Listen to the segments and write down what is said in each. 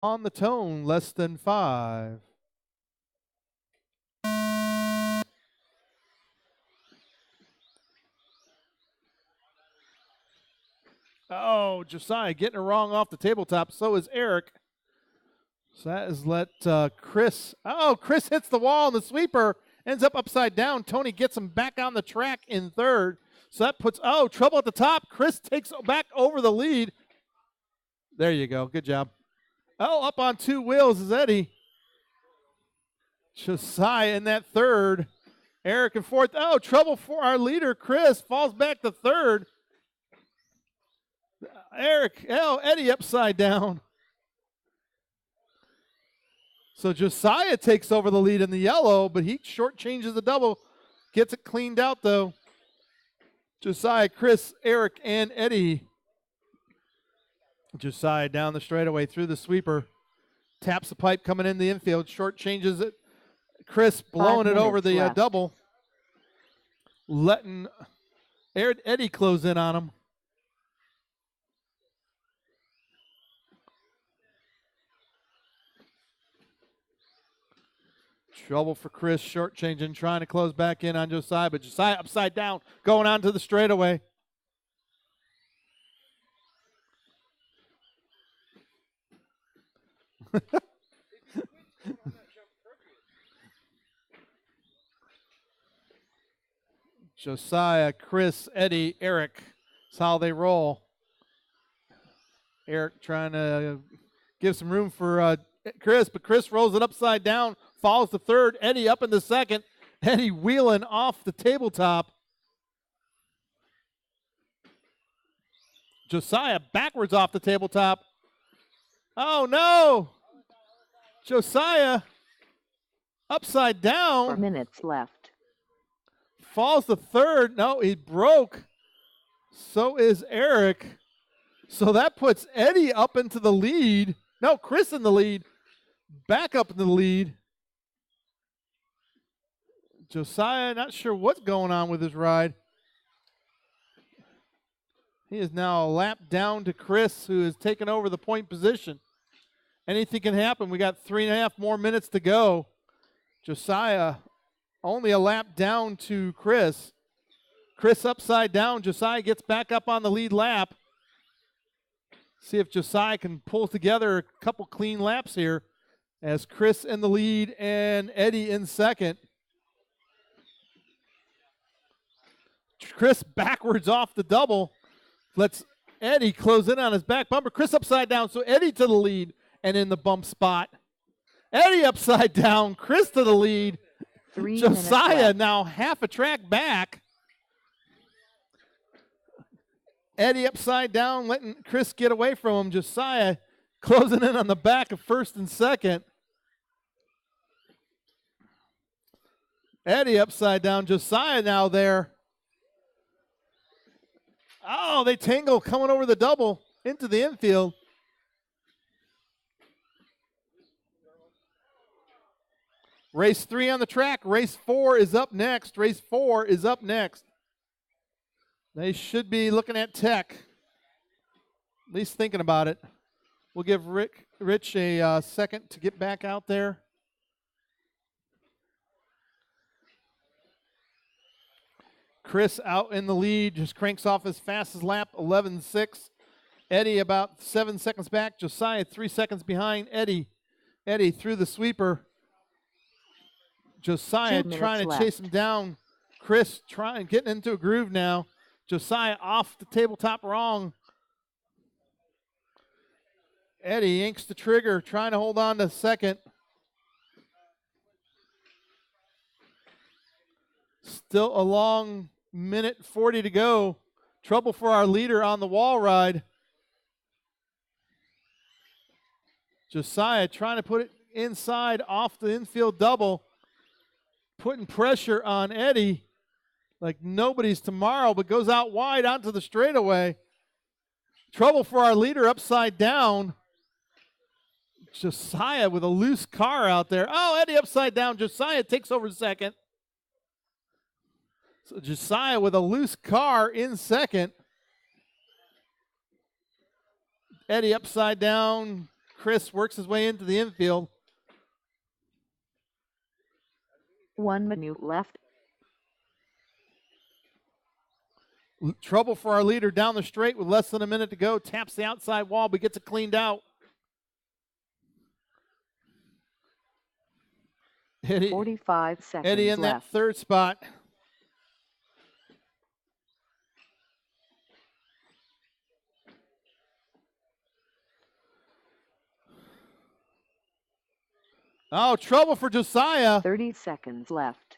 On the tone, less than 5. Oh, Josiah getting it wrong off the tabletop. So is Eric. So that has let Chris. Oh, Chris hits the wall, and the sweeper ends up upside down. Tony gets him back on the track in third. So that puts, trouble at the top. Chris takes back over the lead. There you go. Good job. Oh, up on 2 wheels is Eddie. Josiah in that third. Eric in fourth. Oh, trouble for our leader, Chris. Falls back to third. Eddie upside down. So Josiah takes over the lead in the yellow, but he shortchanges the double. Gets it cleaned out, though. Josiah, Chris, Eric, and Eddie. Josiah down the straightaway through the sweeper. Taps the pipe coming in the infield. Shortchanges it. Chris blowing it over the double. Letting Eddie close in on him. Trouble for Chris, shortchanging, trying to close back in on Josiah, but Josiah upside down, going on to the straightaway. Josiah, Chris, Eddie, Eric. That's how they roll. Eric trying to give some room for Chris, but Chris rolls it upside down, falls to third. Eddie up in the second. Eddie wheeling off the tabletop. Josiah backwards off the tabletop. Oh, no. Josiah upside down. 4 minutes left. Falls to third. No, he broke. So is Eric. So that puts Eddie up into the lead. No, Chris in the lead. Back up in the lead. Josiah, not sure what's going on with his ride. He is now a lap down to Chris, who has taken over the point position. Anything can happen. We got 3.5 more minutes to go. Josiah only a lap down to Chris. Chris upside down. Josiah gets back up on the lead lap. See if Josiah can pull together a couple clean laps here as Chris in the lead and Eddie in second. Chris backwards off the double. Lets Eddie close in on his back bumper. Chris upside down, so Eddie to the lead and in the bump spot. Eddie upside down, Chris to the lead. Josiah now half a track back. Eddie upside down, letting Chris get away from him. Josiah closing in on the back of first and second. Eddie upside down. Josiah now there. Oh, they tangle coming over the double into the infield. Race 3 on the track. Race 4 is up next. Race 4 is up next. They should be looking at tech, at least thinking about it. We'll give Rich a second to get back out there. Chris out in the lead, just cranks off his fastest lap, 11.6. Eddie about 7 seconds back. Josiah 3 seconds behind Eddie. Eddie through the sweeper. Josiah trying to chase him down. Chris getting into a groove now. Josiah off the tabletop wrong. Eddie yanks the trigger, trying to hold on to second. Still a long minute 40 to go. Trouble for our leader on the wall ride. Josiah trying to put it inside off the infield double. Putting pressure on Eddie like nobody's tomorrow, but goes out wide onto the straightaway. Trouble for our leader upside down. Josiah with a loose car out there. Oh, Eddie upside down. Josiah takes over second. So Josiah with a loose car in second. Eddie upside down. Chris works his way into the infield. 1 minute left. Trouble for our leader down the straight with less than a minute to go. Taps the outside wall, but gets it cleaned out. Eddie, 45 seconds Eddie in left. that third spot. Oh, trouble for Josiah. 30 seconds left.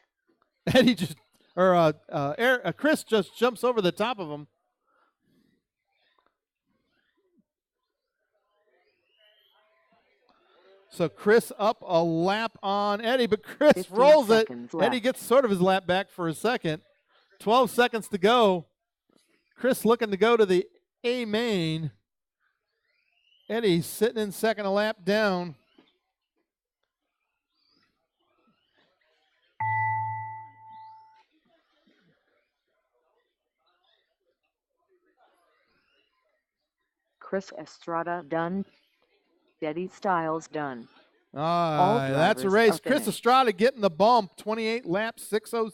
Eddie just, Chris just jumps over the top of him. So Chris up a lap on Eddie, but Chris rolls it. Left. Eddie gets sort of his lap back for a second. 12 seconds to go. Chris looking to go to the A main. Eddie sitting in second, a lap down. Chris Estrada done. Eddie Stiles done. That's a race. Chris Estrada getting the bump. 28 laps, 6:06.